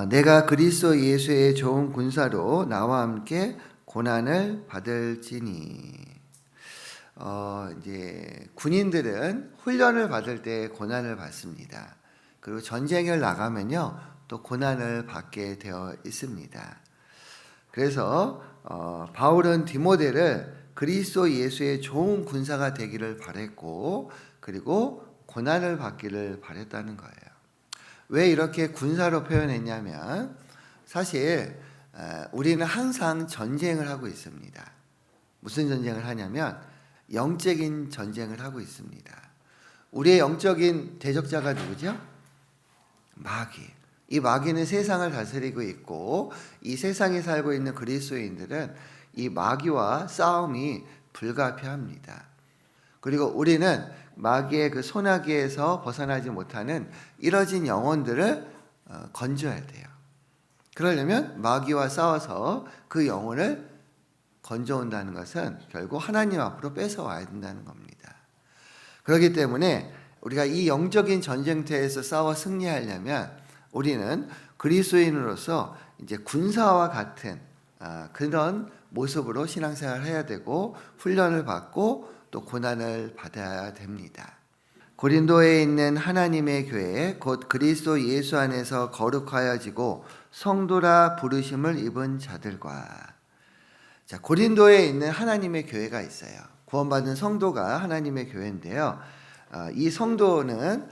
내가 그리스도 예수의 좋은 군사로 나와 함께 고난을 받을지니. 이제 군인들은 훈련을 받을 때 고난을 받습니다. 그리고 전쟁을 나가면요, 또 고난을 받게 되어 있습니다. 그래서 바울은 디모데를 그리스도 예수의 좋은 군사가 되기를 바랬고, 그리고 고난을 받기를 바랬다는 거예요. 왜 이렇게 군사로 표현했냐면, 사실 우리는 항상 전쟁을 하고 있습니다. 무슨 전쟁을 하냐면 영적인 전쟁을 하고 있습니다. 우리의 영적인 대적자가 누구죠? 마귀. 이 마귀는 세상을 다스리고 있고, 이 세상에 살고 있는 그리스도인들은 이 마귀와 싸움이 불가피합니다. 그리고 우리는 마귀의 그 소나기에서 벗어나지 못하는 이뤄진 영혼들을 건져야 돼요. 그러려면 마귀와 싸워서 그 영혼을 건져온다는 것은 결국 하나님 앞으로 뺏어와야 된다는 겁니다. 그렇기 때문에 우리가 이 영적인 전쟁터에서 싸워 승리하려면 우리는 그리스도인으로서 이제 군사와 같은 그런 모습으로 신앙생활을 해야 되고, 훈련을 받고 또 고난을 받아야 됩니다. 고린도에 있는 하나님의 교회 곧 그리스도 예수 안에서 거룩하여지고 성도라 부르심을 입은 자들과. 자, 고린도에 있는 하나님의 교회가 있어요. 구원받은 성도가 하나님의 교회인데요. 이 성도는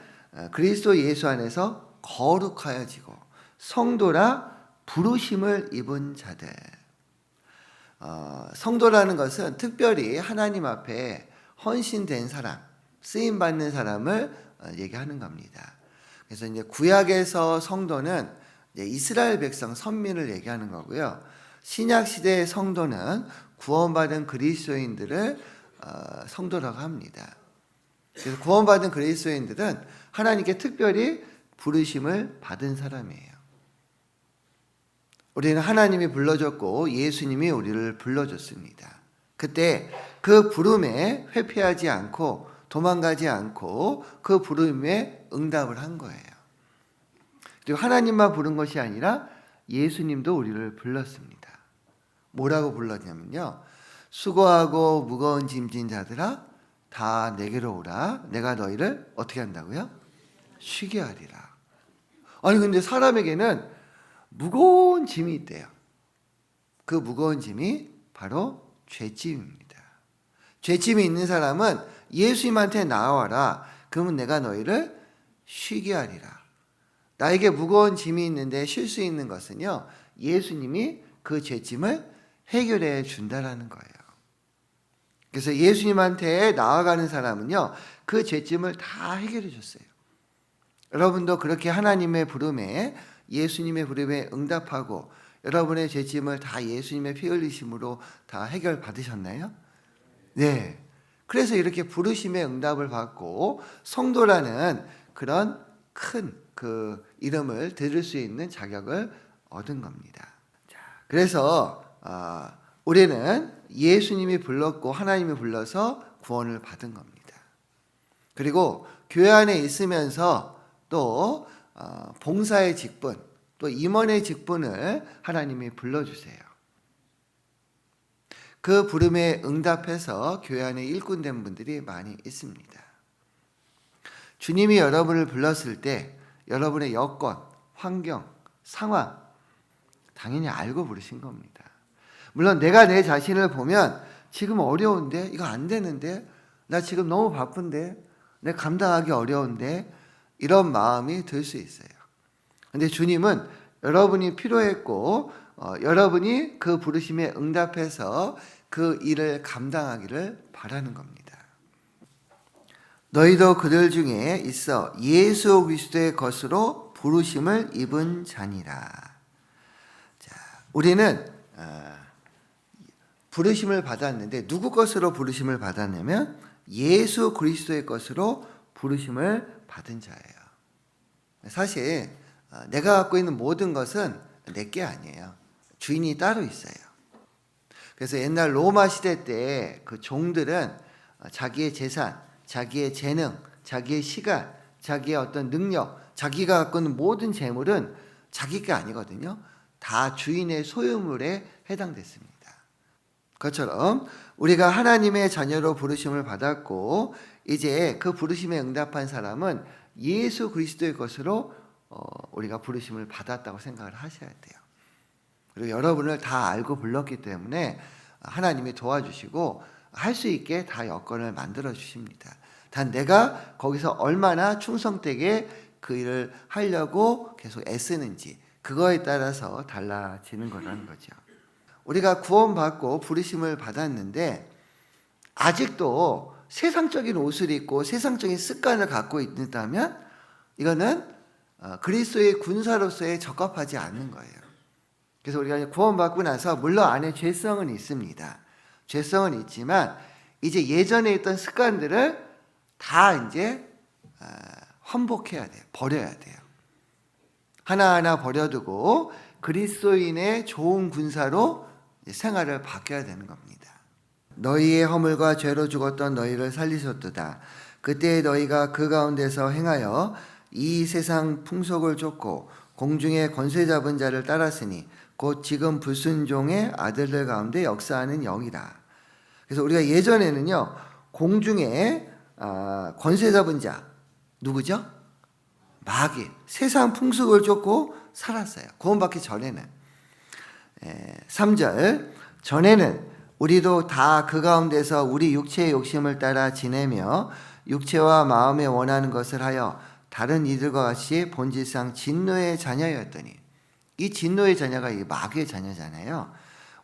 그리스도 예수 안에서 거룩하여지고 성도라 부르심을 입은 자들. 성도라는 것은 특별히 하나님 앞에 헌신된 사람, 쓰임 받는 사람을 얘기하는 겁니다. 그래서 이제 구약에서 성도는 이제 이스라엘 백성 선민을 얘기하는 거고요. 신약 시대의 성도는 구원받은 그리스도인들을 성도라고 합니다. 그래서 구원받은 그리스도인들은 하나님께 특별히 부르심을 받은 사람이에요. 우리는 하나님이 불러줬고 예수님이 우리를 불러줬습니다. 그때 그 부름에 회피하지 않고 도망가지 않고 그 부름에 응답을 한 거예요. 그리고 하나님만 부른 것이 아니라 예수님도 우리를 불렀습니다. 뭐라고 불렀냐면요, 수고하고 무거운 짐진 자들아 다 내게로 오라. 내가 너희를 어떻게 한다고요? 쉬게 하리라. 아니 근데 사람에게는 무거운 짐이 있대요. 그 무거운 짐이 바로 죄짐입니다. 죄짐이 있는 사람은 예수님한테 나와라. 그러면 내가 너희를 쉬게 하리라. 나에게 무거운 짐이 있는데 쉴 수 있는 것은요, 예수님이 그 죄짐을 해결해 준다라는 거예요. 그래서 예수님한테 나아가는 사람은요, 그 죄짐을 다 해결해 줬어요. 여러분도 그렇게 하나님의 부름에, 예수님의 부름에 응답하고 여러분의 죄짐을 다 예수님의 피 흘리심으로 다 해결 받으셨나요? 네. 그래서 이렇게 부르심의 응답을 받고 성도라는 그런 큰 그 이름을 들을 수 있는 자격을 얻은 겁니다. 자, 그래서 우리는 예수님이 불렀고 하나님이 불러서 구원을 받은 겁니다. 그리고 교회 안에 있으면서 또 봉사의 직분, 또 임원의 직분을 하나님이 불러주세요. 그 부름에 응답해서 교회 안에 일꾼된 분들이 많이 있습니다. 주님이 여러분을 불렀을 때 여러분의 여건, 환경, 상황 당연히 알고 부르신 겁니다. 물론 내가 내 자신을 보면 지금 어려운데, 이거 안 되는데, 나 지금 너무 바쁜데, 내가 감당하기 어려운데, 이런 마음이 들 수 있어요. 근데 주님은 여러분이 필요했고 여러분이 그 부르심에 응답해서 그 일을 감당하기를 바라는 겁니다. 너희도 그들 중에 있어 예수 그리스도의 것으로 부르심을 입은 자니라. 자, 우리는 부르심을 받았는데 누구 것으로 부르심을 받았냐면 예수 그리스도의 것으로 부르심을 받은 자예요. 사실 내가 갖고 있는 모든 것은 내 게 아니에요. 주인이 따로 있어요. 그래서 옛날 로마 시대 때 그 종들은 자기의 재산, 자기의 재능, 자기의 시간, 자기의 어떤 능력, 자기가 갖고 있는 모든 재물은 자기 게 아니거든요. 다 주인의 소유물에 해당됐습니다. 그것처럼 우리가 하나님의 자녀로 부르심을 받았고 이제 그 부르심에 응답한 사람은 예수 그리스도의 것으로 우리가 부르심을 받았다고 생각을 하셔야 돼요. 그리고 여러분을 다 알고 불렀기 때문에 하나님이 도와주시고 할 수 있게 다 여건을 만들어 주십니다. 단 내가 거기서 얼마나 충성되게 그 일을 하려고 계속 애쓰는지 그거에 따라서 달라지는 거라는 거죠. 우리가 구원받고 부르심을 받았는데 아직도 세상적인 옷을 입고 세상적인 습관을 갖고 있다면 이거는 그리스도의 군사로서의 적합하지 않는 거예요. 그래서 우리가 구원받고 나서 물론 안에 죄성은 있습니다. 죄성은 있지만 이제 예전에 있던 습관들을 다 이제 환복해야 돼요. 버려야 돼요. 하나하나 버려두고 그리스도인의 좋은 군사로 생활을 바뀌어야 되는 겁니다. 너희의 허물과 죄로 죽었던 너희를 살리셨도다. 그때 너희가 그 가운데서 행하여 이 세상 풍속을 쫓고 공중의 권세 잡은 자를 따랐으니 곧 지금 불순종의 아들들 가운데 역사하는 영이다. 그래서 우리가 예전에는요 공중에 권세 잡은 자 누구죠? 마귀, 세상 풍속을 쫓고 살았어요. 구원받기 전에는. 3절 전에는 우리도 다 그 가운데서 우리 육체의 욕심을 따라 지내며 육체와 마음에 원하는 것을 하여 다른 이들과 같이 본질상 진노의 자녀였더니 이 진노의 자녀가 이 마귀의 자녀잖아요.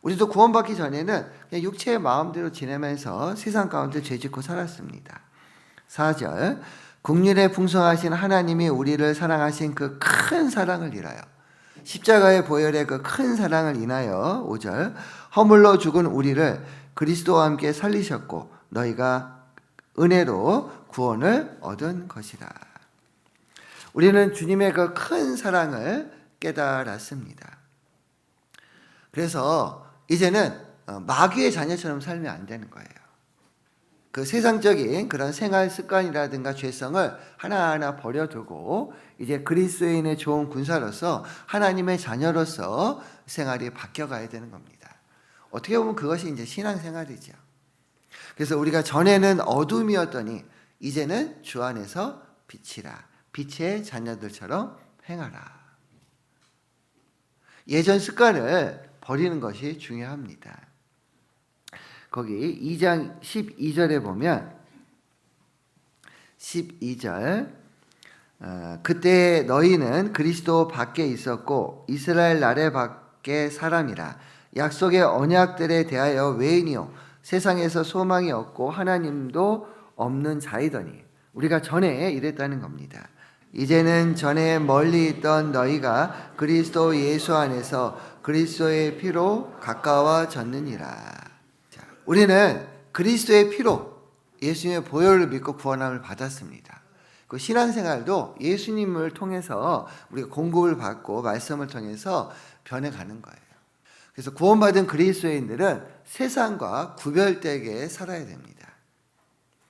우리도 구원받기 전에는 그냥 육체의 마음대로 지내면서 세상 가운데 죄짓고 살았습니다. 4절 긍휼에 풍성하신 하나님이 우리를 사랑하신 그 큰 사랑을 인하여 십자가의 보혈의 그 큰 사랑을 인하여 5절 허물로 죽은 우리를 그리스도와 함께 살리셨고 너희가 은혜로 구원을 얻은 것이라. 우리는 주님의 그 큰 사랑을 깨달았습니다. 그래서 이제는 마귀의 자녀처럼 살면 안 되는 거예요. 그 세상적인 그런 생활 습관이라든가 죄성을 하나하나 버려두고 이제 그리스도인의 좋은 군사로서 하나님의 자녀로서 생활이 바뀌어가야 되는 겁니다. 어떻게 보면 그것이 이제 신앙생활이죠. 그래서 우리가 전에는 어둠이었더니 이제는 주 안에서 빛이라. 빛의 자녀들처럼 행하라. 예전 습관을 버리는 것이 중요합니다. 거기 2장 12절에 보면 12절 그때 너희는 그리스도 밖에 있었고 이스라엘 나라 밖에 사람이라 약속의 언약들에 대하여 외인이요 세상에서 소망이 없고 하나님도 없는 자이더니 우리가 전에 이랬다는 겁니다. 이제는 전에 멀리 있던 너희가 그리스도 예수 안에서 그리스도의 피로 가까워졌느니라. 우리는 그리스도의 피로 예수님의 보혈을 믿고 구원함을 받았습니다. 그 신앙생활도 예수님을 통해서 우리가 공급을 받고 말씀을 통해서 변해가는 거예요. 그래서 구원받은 그리스도인들은 세상과 구별되게 살아야 됩니다.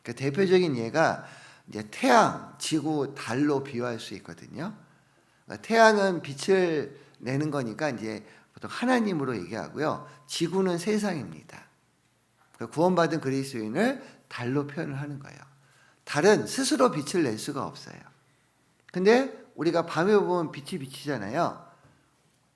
그 대표적인 예가 이제 태양, 지구, 달로 비유할 수 있거든요. 태양은 빛을 내는 거니까 이제 보통 하나님으로 얘기하고요. 지구는 세상입니다. 구원받은 그리스도인을 달로 표현을 하는 거예요. 달은 스스로 빛을 낼 수가 없어요. 근데 우리가 밤에 보면 빛이 비치잖아요.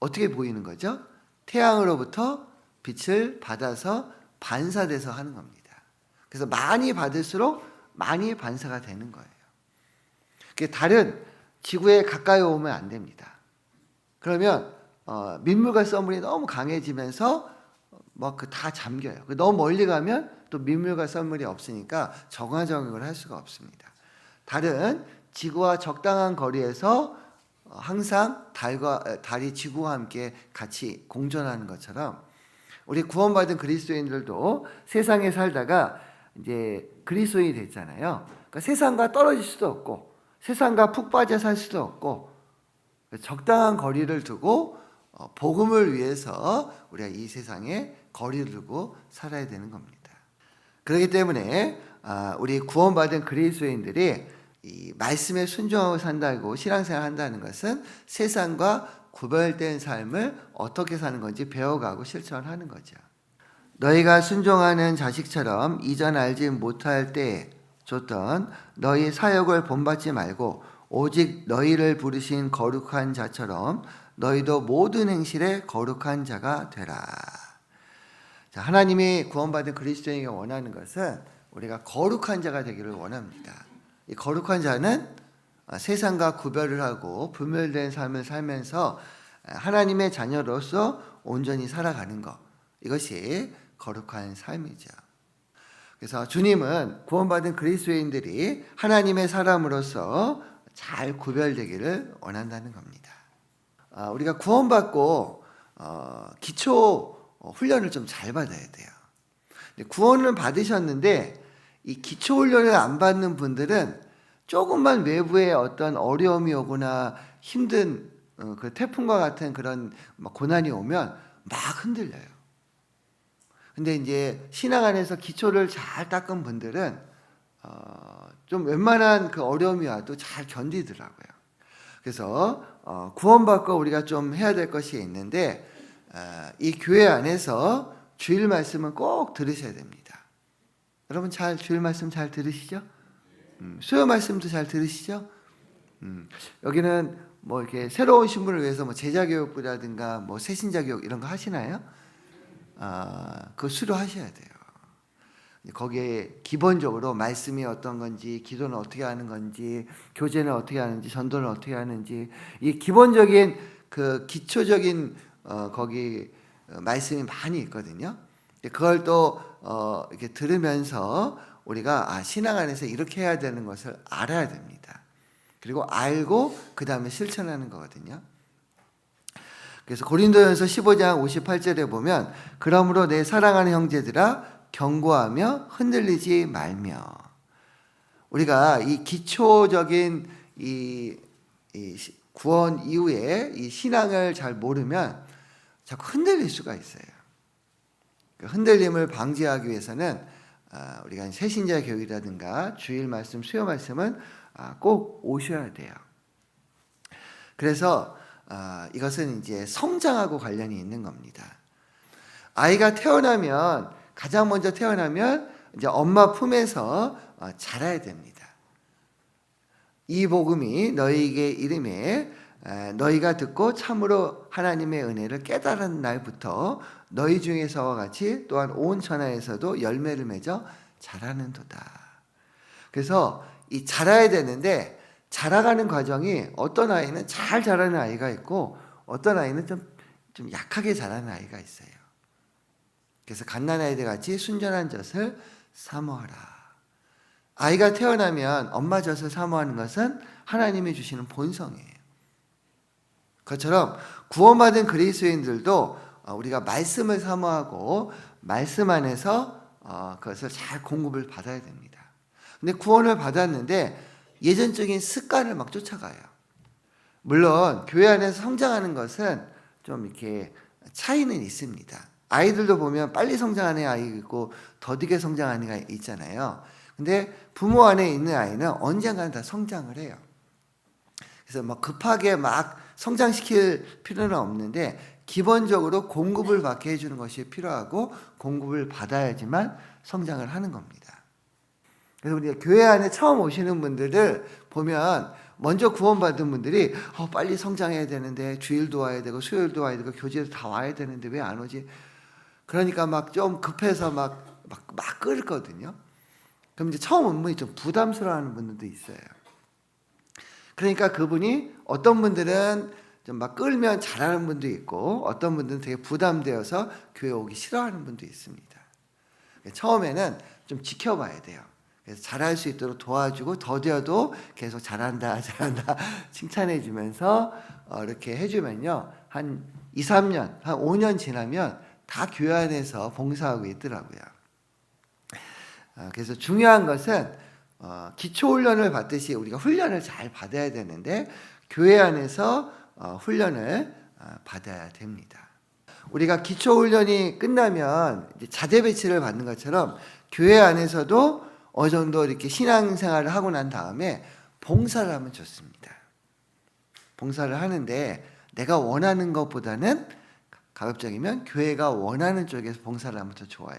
어떻게 보이는 거죠? 태양으로부터 빛을 받아서 반사돼서 하는 겁니다. 그래서 많이 받을수록 많이 반사가 되는 거예요. 달은 지구에 가까이 오면 안 됩니다. 그러면 민물과 썰물이 너무 강해지면서 다 잠겨요. 너무 멀리 가면 또 민물과 썰물이 없으니까 정화정역을 할 수가 없습니다. 달은 지구와 적당한 거리에서 항상 달이 지구와 함께 같이 공존하는 것처럼 우리 구원받은 그리스도인들도 세상에 살다가 이제 그리스도인이 됐잖아요. 그러니까 세상과 떨어질 수도 없고 세상과 푹 빠져 살 수도 없고 적당한 거리를 두고 복음을 위해서 우리가 이 세상에 거리를 두고 살아야 되는 겁니다. 그렇기 때문에 우리 구원받은 그리스도인들이 이 말씀에 순종하고 산다고 신앙생활 한다는 것은 세상과 구별된 삶을 어떻게 사는 건지 배워가고 실천하는 거죠. 너희가 순종하는 자식처럼 이전 알지 못할 때에 줬던 너희 사역을 본받지 말고 오직 너희를 부르신 거룩한 자처럼 너희도 모든 행실에 거룩한 자가 되라. 자, 하나님이 구원받은 그리스도인에게 원하는 것은 우리가 거룩한 자가 되기를 원합니다. 이 거룩한 자는 세상과 구별을 하고 분별된 삶을 살면서 하나님의 자녀로서 온전히 살아가는 것, 이것이 거룩한 삶이죠. 그래서 주님은 구원받은 그리스도인들이 하나님의 사람으로서 잘 구별되기를 원한다는 겁니다. 우리가 구원받고 기초 훈련을 좀 잘 받아야 돼요. 구원을 받으셨는데 이 기초 훈련을 안 받는 분들은 조금만 외부에 어떤 어려움이 오거나 힘든 그 태풍과 같은 그런 고난이 오면 막 흔들려요. 근데 이제 신앙 안에서 기초를 잘 닦은 분들은 좀 웬만한 그 어려움이 와도 잘 견디더라고요. 그래서 구원받고 우리가 좀 해야 될 것이 있는데 이 교회 안에서 주일 말씀은 꼭 들으셔야 됩니다. 여러분 잘 주일 말씀 잘 들으시죠? 수요 말씀도 잘 들으시죠? 여기는 뭐 이렇게 새로운 신분을 위해서 뭐 제자 교육부라든가 뭐 새신자 교육 이런 거 하시나요? 그거 수료하셔야 돼요. 거기에 기본적으로 말씀이 어떤 건지, 기도는 어떻게 하는 건지, 교제는 어떻게 하는지, 전도는 어떻게 하는지, 이 기본적인 그 기초적인 거기 말씀이 많이 있거든요. 그걸 또 이렇게 들으면서 우리가 신앙 안에서 이렇게 해야 되는 것을 알아야 됩니다. 그리고 알고 그 다음에 실천하는 거거든요. 그래서 고린도전서 15장 58절에 보면 그러므로 내 사랑하는 형제들아 경고하며 흔들리지 말며, 우리가 이 기초적인 이 구원 이후에 이 신앙을 잘 모르면 자꾸 흔들릴 수가 있어요. 그 흔들림을 방지하기 위해서는 우리가 새신자 교육이라든가 주일 말씀, 수요 말씀은 꼭 오셔야 돼요. 그래서 이것은 이제 성장하고 관련이 있는 겁니다. 아이가 태어나면 가장 먼저 태어나면 이제 엄마 품에서 자라야 됩니다. 이 복음이 너희에게 이름에 너희가 듣고 참으로 하나님의 은혜를 깨달은 날부터 너희 중에서와 같이 또한 온 천하에서도 열매를 맺어 자라는도다. 그래서 이 자라야 되는데 자라가는 과정이 어떤 아이는 잘 자라는 아이가 있고 어떤 아이는 좀 약하게 자라는 아이가 있어요. 그래서 갓난아이들 같이 순전한 젖을 사모하라. 아이가 태어나면 엄마 젖을 사모하는 것은 하나님이 주시는 본성이에요. 그것처럼 구원받은 그리스도인들도 우리가 말씀을 사모하고 말씀 안에서 그것을 잘 공급을 받아야 됩니다. 근데 구원을 받았는데 예전적인 습관을 막 쫓아가요. 물론 교회 안에서 성장하는 것은 좀 이렇게 차이는 있습니다. 아이들도 보면 빨리 성장하는 아이가 있고 더디게 성장하는 아이가 있잖아요. 근데 부모 안에 있는 아이는 언젠가는 다 성장을 해요. 그래서 막 급하게 막 성장시킬 필요는 없는데 기본적으로 공급을 받게 해주는 것이 필요하고 공급을 받아야지만 성장을 하는 겁니다. 그래서 우리가 교회 안에 처음 오시는 분들을 보면 먼저 구원받은 분들이 빨리 성장해야 되는데 주일도 와야 되고 수요일도 와야 되고 교제도 다 와야 되는데 왜 안 오지? 그러니까 막 좀 급해서 막 끓거든요. 그럼 이제 처음 온 분이 좀 부담스러워하는 분들도 있어요. 그러니까 그분이 어떤 분들은 좀 막 끌면 잘하는 분도 있고 어떤 분들은 되게 부담되어서 교회 오기 싫어하는 분도 있습니다. 처음에는 좀 지켜봐야 돼요. 그래서 잘할 수 있도록 도와주고 더뎌도 계속 잘한다 칭찬해 주면서 이렇게 해주면요 한 2, 3년 한 5년 지나면 다 교회 안에서 봉사하고 있더라고요. 그래서 중요한 것은 기초훈련을 받듯이 우리가 훈련을 잘 받아야 되는데 교회 안에서 훈련을 받아야 됩니다. 우리가 기초훈련이 끝나면 이제 자대 배치를 받는 것처럼 교회 안에서도 어느 정도 이렇게 신앙생활을 하고 난 다음에 봉사를 하면 좋습니다. 봉사를 하는데 내가 원하는 것보다는 가급적이면 교회가 원하는 쪽에서 봉사를 하면 더 좋아요.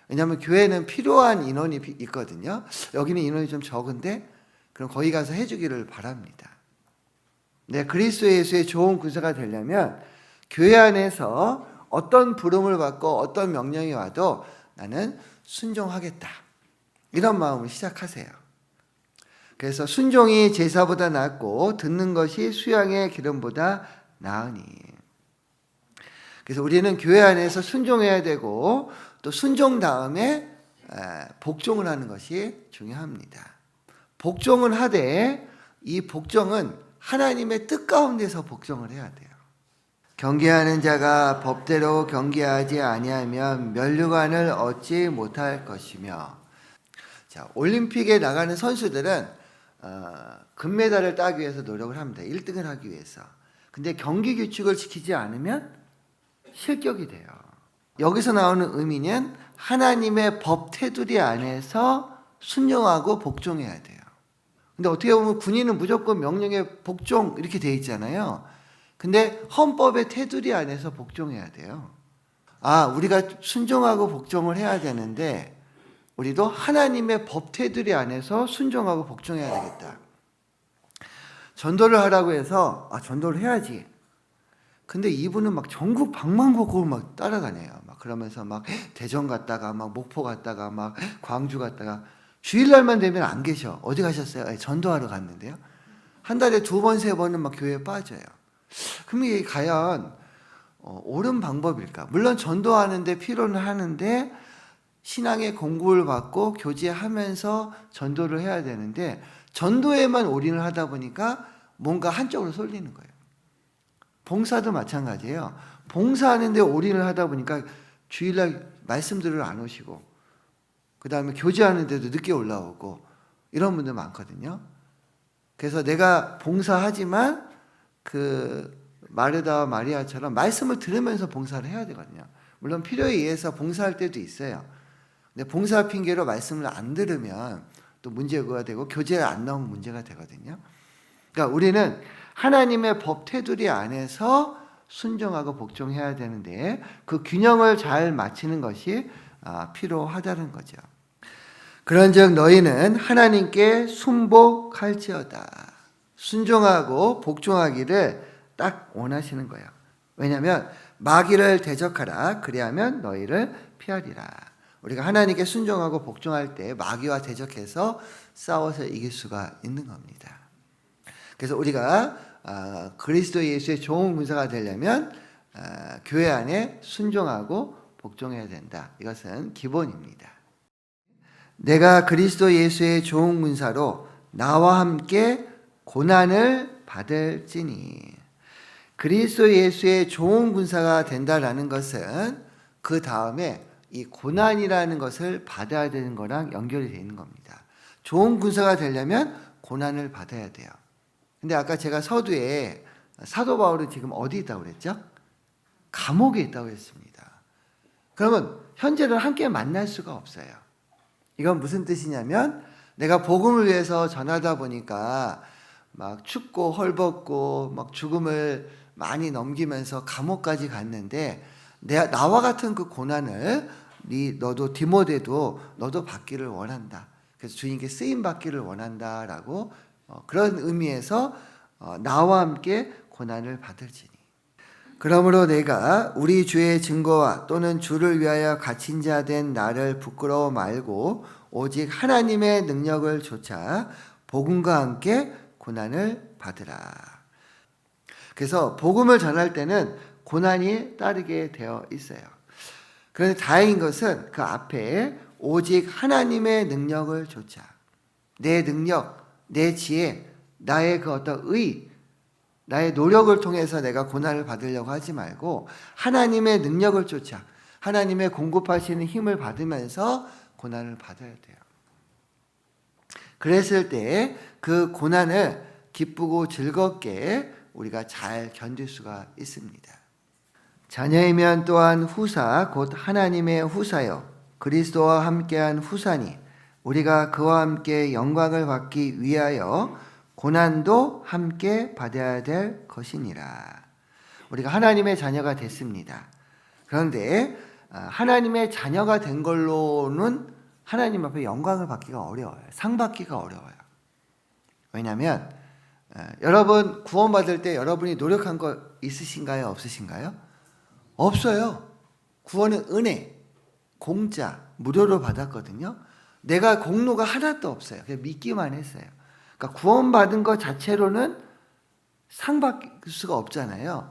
왜냐하면 교회는 필요한 인원이 있거든요. 여기는 인원이 좀 적은데 그럼 거기 가서 해주기를 바랍니다. 네, 그리스도 예수의 좋은 군사가 되려면 교회 안에서 어떤 부름을 받고 어떤 명령이 와도 나는 순종하겠다. 이런 마음을 시작하세요. 그래서 순종이 제사보다 낫고 듣는 것이 수양의 기름보다 나으니. 그래서 우리는 교회 안에서 순종해야 되고 또 순종 다음에 복종을 하는 것이 중요합니다. 복종을 하되 이 복종은 하나님의 뜻 가운데서 복종을 해야 돼요. 경계하는 자가 법대로 경계하지 아니하면 면류관을 얻지 못할 것이며. 자, 올림픽에 나가는 선수들은 금메달을 따기 위해서 노력을 합니다. 1등을 하기 위해서. 근데 경기 규칙을 지키지 않으면 실격이 돼요. 여기서 나오는 의미는 하나님의 법 테두리 안에서 순종하고 복종해야 돼요. 근데 어떻게 보면 군인은 무조건 명령에 복종 이렇게 돼 있잖아요. 근데 헌법의 테두리 안에서 복종해야 돼요. 우리가 순종하고 복종을 해야 되는데 우리도 하나님의 법 테두리 안에서 순종하고 복종해야 되겠다. 전도를 하라고 해서 전도를 해야지. 근데 이분은 막 전국 방방곡곡을 막 따라다녀요. 막 그러면서 막 대전 갔다가 막 목포 갔다가 막 광주 갔다가 주일날만 되면 안 계셔. 어디 가셨어요? 전도하러 갔는데요. 한 달에 2번, 3번은 막 교회에 빠져요. 그럼 이게 과연 옳은 방법일까? 물론 전도하는데 필요는 하는데 신앙의 공부를 받고 교제하면서 전도를 해야 되는데 전도에만 올인을 하다 보니까 뭔가 한쪽으로 쏠리는 거예요. 봉사도 마찬가지예요. 봉사하는데 올인을 하다 보니까 주일날 말씀들을 안 오시고 그 다음에 교제하는데도 늦게 올라오고 이런 분들 많거든요. 그래서 내가 봉사하지만 그 마르다와 마리아처럼 말씀을 들으면서 봉사를 해야 되거든요. 물론 필요에 의해서 봉사할 때도 있어요. 근데 봉사 핑계로 말씀을 안 들으면 또 문제가 되고 교제에 안 나오면 문제가 되거든요. 그러니까 우리는 하나님의 법 테두리 안에서 순종하고 복종해야 되는데 그 균형을 잘 맞추는 것이 필요하다는 거죠. 그런즉 너희는 하나님께 순복할지어다. 순종하고 복종하기를 딱 원하시는 거예요. 왜냐하면 마귀를 대적하라. 그리하면 너희를 피하리라. 우리가 하나님께 순종하고 복종할 때 마귀와 대적해서 싸워서 이길 수가 있는 겁니다. 그래서 우리가 그리스도 예수의 좋은 군사가 되려면 교회 안에 순종하고 복종해야 된다. 이것은 기본입니다. 내가 그리스도 예수의 좋은 군사로 나와 함께 고난을 받을지니. 그리스도 예수의 좋은 군사가 된다라는 것은 그 다음에 이 고난이라는 것을 받아야 되는 거랑 연결이 되어 있는 겁니다. 좋은 군사가 되려면 고난을 받아야 돼요. 근데 아까 제가 서두에 사도 바울은 지금 어디 있다고 그랬죠? 감옥에 있다고 했습니다. 그러면 현재는 함께 만날 수가 없어요. 이건 무슨 뜻이냐면 내가 복음을 위해서 전하다 보니까 막 춥고 헐벗고 막 죽음을 많이 넘기면서 감옥까지 갔는데 나와 같은 그 고난을 너도 디모데도 너도 받기를 원한다. 그래서 주님께 쓰임 받기를 원한다라고 그런 의미에서 나와 함께 고난을 받을지니. 그러므로 내가 우리 주의 증거와 또는 주를 위하여 갇힌 자 된 나를 부끄러워 말고 오직 하나님의 능력을 좇아 복음과 함께 고난을 받으라. 그래서 복음을 전할 때는 고난이 따르게 되어 있어요. 그런데 다행인 것은 그 앞에 오직 하나님의 능력을 좇아. 내 능력, 내 지혜, 나의 그 어떤 나의 노력을 통해서 내가 고난을 받으려고 하지 말고 하나님의 능력을 쫓아 하나님의 공급하시는 힘을 받으면서 고난을 받아야 돼요. 그랬을 때 그 고난을 기쁘고 즐겁게 우리가 잘 견딜 수가 있습니다. 자녀이면 또한 후사 곧 하나님의 후사요 그리스도와 함께한 후사니 우리가 그와 함께 영광을 받기 위하여 고난도 함께 받아야 될 것이니라. 우리가 하나님의 자녀가 됐습니다. 그런데 하나님의 자녀가 된 걸로는 하나님 앞에 영광을 받기가 어려워요. 상 받기가 어려워요. 왜냐하면 여러분 구원받을 때 여러분이 노력한 거 있으신가요? 없으신가요? 없어요. 구원은 은혜, 공짜, 무료로 받았거든요. 내가 공로가 하나도 없어요. 그냥 믿기만 했어요. 그러니까 구원받은 것 자체로는 상 받을 수가 없잖아요.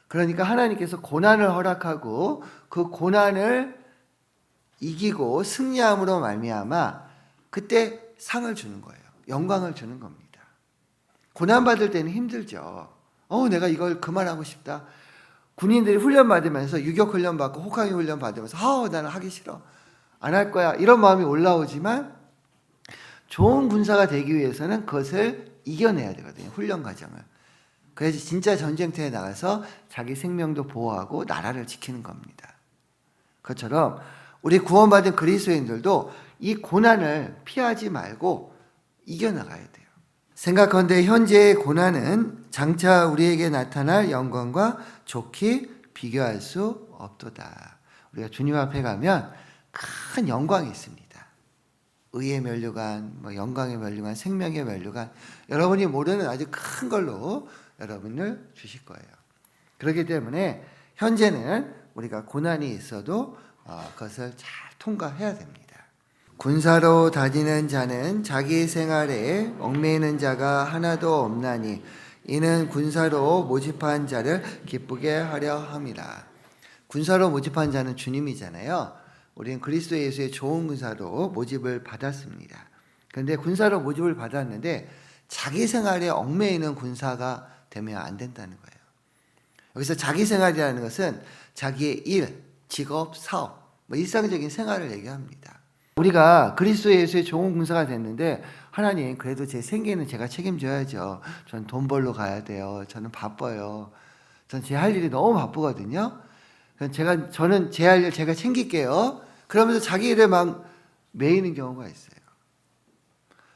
그러니까 하나님께서 고난을 허락하고 그 고난을 이기고 승리함으로 말미암아 그때 상을 주는 거예요. 영광을 주는 겁니다. 고난 받을 때는 힘들죠. 내가 이걸 그만하고 싶다. 군인들이 훈련 받으면서 유격 훈련 받고 혹하기 훈련 받으면서 나는 하기 싫어. 안 할 거야. 이런 마음이 올라오지만 좋은 군사가 되기 위해서는 그것을 이겨내야 되거든요. 훈련 과정을. 그래서 진짜 전쟁터에 나가서 자기 생명도 보호하고 나라를 지키는 겁니다. 그것처럼 우리 구원받은 그리스도인들도 이 고난을 피하지 말고 이겨나가야 돼요. 생각컨대 현재의 고난은 장차 우리에게 나타날 영광과 좋게 비교할 수 없도다. 우리가 주님 앞에 가면 큰 영광이 있습니다. 의의 면류관, 영광의 면류관, 생명의 면류관, 여러분이 모르는 아주 큰 걸로 여러분을 주실 거예요. 그렇기 때문에 현재는 우리가 고난이 있어도 그것을 잘 통과해야 됩니다. 군사로 다니는 자는 자기 생활에 얽매이는 자가 하나도 없나니 이는 군사로 모집한 자를 기쁘게 하려 함이라. 군사로 모집한 자는 주님이잖아요. 우리는 그리스도 예수의 좋은 군사로 모집을 받았습니다. 그런데 군사로 모집을 받았는데 자기 생활에 얽매이는 군사가 되면 안 된다는 거예요. 여기서 자기 생활이라는 것은 자기의 일, 직업, 사업, 일상적인 생활을 얘기합니다. 우리가 그리스도 예수의 좋은 군사가 됐는데 하나님 그래도 제 생계는 제가 책임져야죠. 저는 돈 벌러 가야 돼요. 저는 바빠요. 전 제 할 일이 너무 바쁘거든요. 저는 제 할 일 제가 챙길게요. 그러면서 자기 일에 막 매이는 경우가 있어요.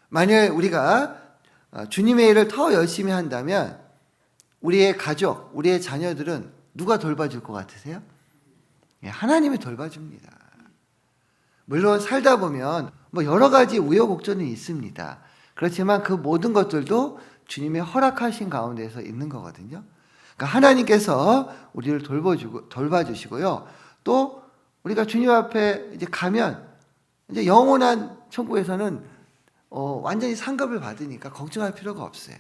만약 우리가 주님의 일을 더 열심히 한다면 우리의 가족, 우리의 자녀들은 누가 돌봐줄 것 같으세요? 하나님이 돌봐줍니다. 물론 살다 보면 여러 가지 우여곡절은 있습니다. 그렇지만 그 모든 것들도 주님의 허락하신 가운데서 있는 거거든요. 그러니까 하나님께서 우리를 돌봐주시고요. 또 우리가 주님 앞에 이제 가면 이제 영원한 천국에서는 완전히 상급을 받으니까 걱정할 필요가 없어요.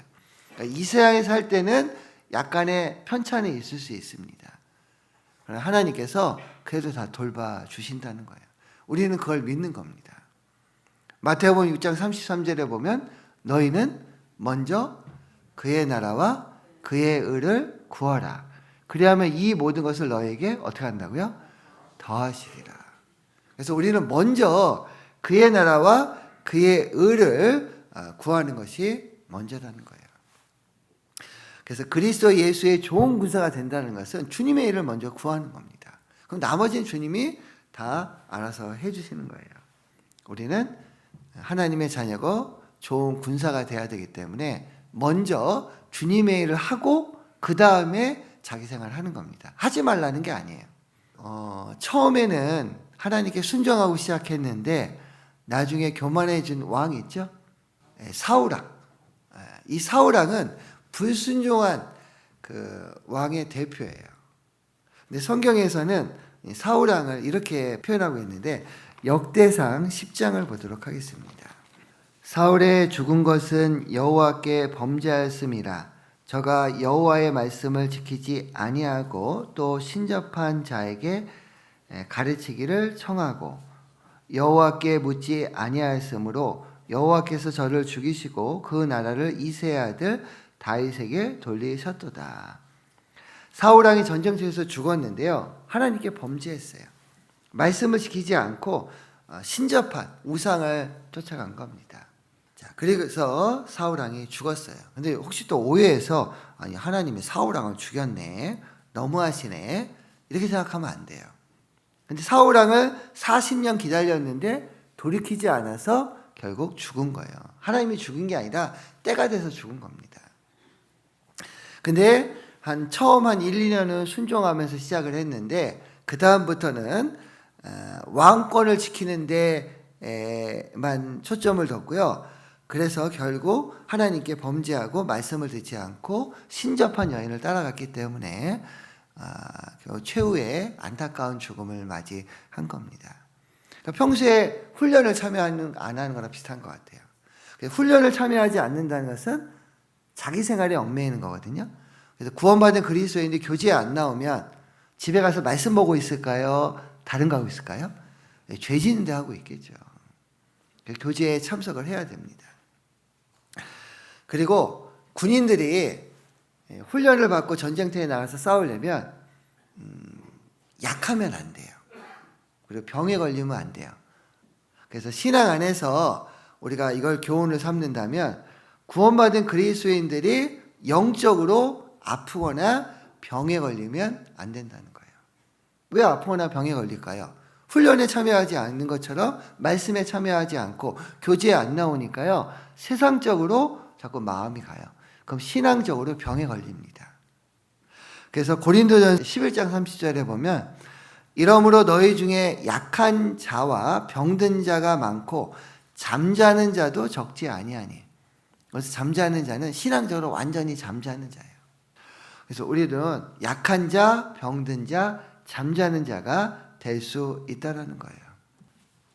그러니까 이 세상에 살 때는 약간의 편차는 있을 수 있습니다. 그러나 하나님께서 그래도 다 돌봐주신다는 거예요. 우리는 그걸 믿는 겁니다. 마태복음 6장 33절에 보면 너희는 먼저 그의 나라와 그의 의를 구하라. 그리하면 이 모든 것을 너에게 어떻게 한다고요? 더하시리라. 그래서 우리는 먼저 그의 나라와 그의 의를 구하는 것이 먼저라는 거예요. 그래서 그리스도 예수의 좋은 군사가 된다는 것은 주님의 일을 먼저 구하는 겁니다. 그럼 나머지는 주님이 다 알아서 해주시는 거예요. 우리는 하나님의 자녀고 좋은 군사가 돼야 되기 때문에 먼저 주님의 일을 하고 그 다음에 자기 생활을 하는 겁니다. 하지 말라는 게 아니에요. 처음에는 하나님께 순종하고 시작했는데 나중에 교만해진 왕 있죠? 사울왕. 이 사울왕은 불순종한 그 왕의 대표예요. 근데 성경에서는 사울왕을 이렇게 표현하고 있는데 역대상 10장을 보도록 하겠습니다. 사울의 죽은 것은 여호와께 범죄하였음이라. 저가 여호와의 말씀을 지키지 아니하고 또 신접한 자에게 가르치기를 청하고 여호와께 묻지 아니하였으므로 여호와께서 저를 죽이시고 그 나라를 이새의 아들 다윗에게 돌리셨도다. 사울왕이 전쟁터에서 죽었는데요. 하나님께 범죄했어요. 말씀을 지키지 않고 신접한 우상을 쫓아간 겁니다. 자, 그래서 사울왕이 죽었어요. 근데 혹시 또 오해해서 아니 하나님이 사울왕을 죽였네. 너무하시네. 이렇게 생각하면 안 돼요. 근데 사울왕을 40년 기다렸는데 돌이키지 않아서 결국 죽은 거예요. 하나님이 죽은 게 아니라 때가 돼서 죽은 겁니다. 근데 처음 한 1, 2년은 순종하면서 시작을 했는데 그 다음부터는 왕권을 지키는 데만 초점을 뒀고요. 그래서 결국 하나님께 범죄하고 말씀을 듣지 않고 신접한 여인을 따라갔기 때문에 최후의 안타까운 죽음을 맞이한 겁니다. 그러니까 평소에 훈련을 안 하는 거랑 비슷한 것 같아요. 훈련을 참여하지 않는다는 것은 자기 생활에 얽매이는 거거든요. 그래서 구원받은 그리스도인들이 교제에 안 나오면 집에 가서 말씀 보고 있을까요? 다른 거 하고 있을까요? 죄 짓는 데 하고 있겠죠. 교제에 참석을 해야 됩니다. 그리고 군인들이 훈련을 받고 전쟁터에 나가서 싸우려면 약하면 안 돼요. 그리고 병에 걸리면 안 돼요. 그래서 신앙 안에서 우리가 이걸 교훈을 삼는다면 구원받은 그리스도인들이 영적으로 아프거나 병에 걸리면 안 된다는 거예요. 왜 아프거나 병에 걸릴까요? 훈련에 참여하지 않는 것처럼 말씀에 참여하지 않고 교제에 안 나오니까요. 세상적으로 자꾸 마음이 가요. 그럼 신앙적으로 병에 걸립니다. 그래서 고린도전서 11장 30절에 보면 이러므로 너희 중에 약한 자와 병든 자가 많고 잠자는 자도 적지 아니하니. 그래서 잠자는 자는 신앙적으로 완전히 잠자는 자예요. 그래서 우리는 약한 자, 병든 자, 잠자는 자가 될 수 있다는 거예요.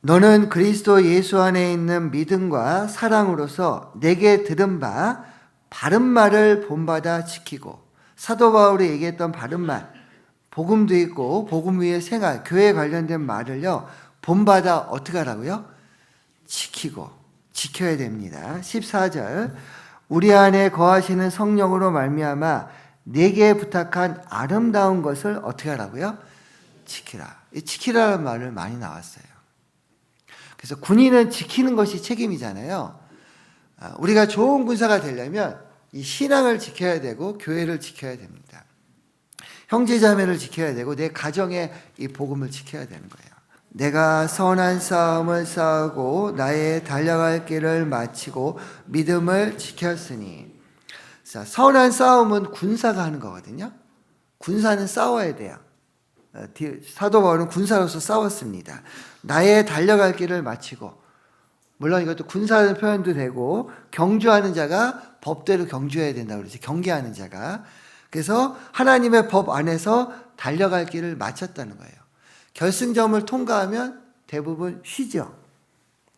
너는 그리스도 예수 안에 있는 믿음과 사랑으로서 내게 들은 바 바른 말을 본받아 지키고, 사도 바울이 얘기했던 바른 말, 복음도 있고 복음 위의 생활, 교회에 관련된 말을요 본받아 어떻게 하라고요? 지켜야 됩니다. 14절 우리 안에 거하시는 성령으로 말미암아 내게 부탁한 아름다운 것을 어떻게 하라고요? 지키라. 이 지키라는 말을 많이 나왔어요. 그래서 군인은 지키는 것이 책임이잖아요. 우리가 좋은 군사가 되려면 이 신앙을 지켜야 되고 교회를 지켜야 됩니다. 형제자매를 지켜야 되고 내 가정의 이 복음을 지켜야 되는 거예요. 내가 선한 싸움을 싸우고 나의 달려갈 길을 마치고 믿음을 지켰으니. 자, 선한 싸움은 군사가 하는 거거든요. 군사는 싸워야 돼요. 사도 바울은 군사로서 싸웠습니다. 나의 달려갈 길을 마치고, 물론 이것도 군사라는 표현도 되고 경주하는 자가 법대로 경주해야 된다고 그러죠. 경계하는 자가. 그래서 하나님의 법 안에서 달려갈 길을 마쳤다는 거예요. 결승점을 통과하면 대부분 쉬죠.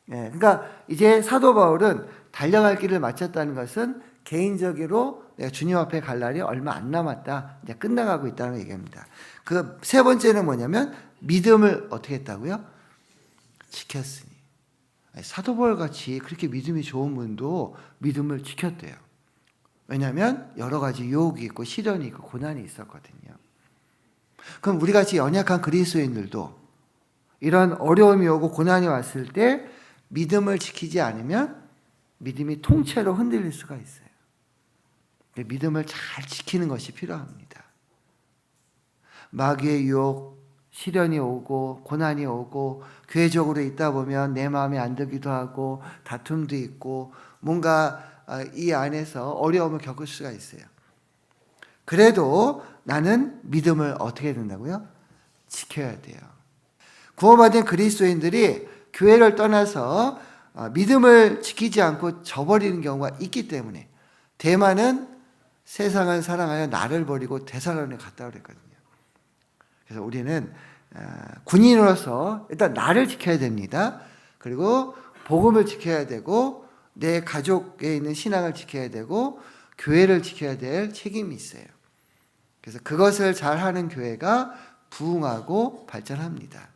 그러니까 이제 사도 바울은 달려갈 길을 마쳤다는 것은 개인적으로 내가 주님 앞에 갈 날이 얼마 안 남았다. 이제 끝나가고 있다는 얘기입니다. 그 세 번째는 뭐냐면 믿음을 어떻게 했다고요? 지켰으니. 사도 바울 같이 그렇게 믿음이 좋은 분도 믿음을 지켰대요. 왜냐하면 여러 가지 유혹이 있고 시련이 있고 고난이 있었거든요. 그럼 우리 같이 연약한 그리스도인들도 이런 어려움이 오고 고난이 왔을 때 믿음을 지키지 않으면 믿음이 통째로 흔들릴 수가 있어요. 믿음을 잘 지키는 것이 필요합니다. 마귀의 유혹, 시련이 오고 고난이 오고 교회적으로 있다 보면 내 마음에 안 들기도 하고 다툼도 있고 뭔가 이 안에서 어려움을 겪을 수가 있어요. 그래도 나는 믿음을 어떻게 해야 된다고요? 지켜야 돼요. 구원받은 그리스도인들이 교회를 떠나서 믿음을 지키지 않고 저버리는 경우가 있기 때문에 대만은 세상을 사랑하여 나를 버리고 데살로니가에 갔다 그랬거든요. 그래서 우리는 군인으로서 일단 나를 지켜야 됩니다. 그리고 복음을 지켜야 되고 내 가족에 있는 신앙을 지켜야 되고 교회를 지켜야 될 책임이 있어요. 그래서 그것을 잘하는 교회가 부흥하고 발전합니다.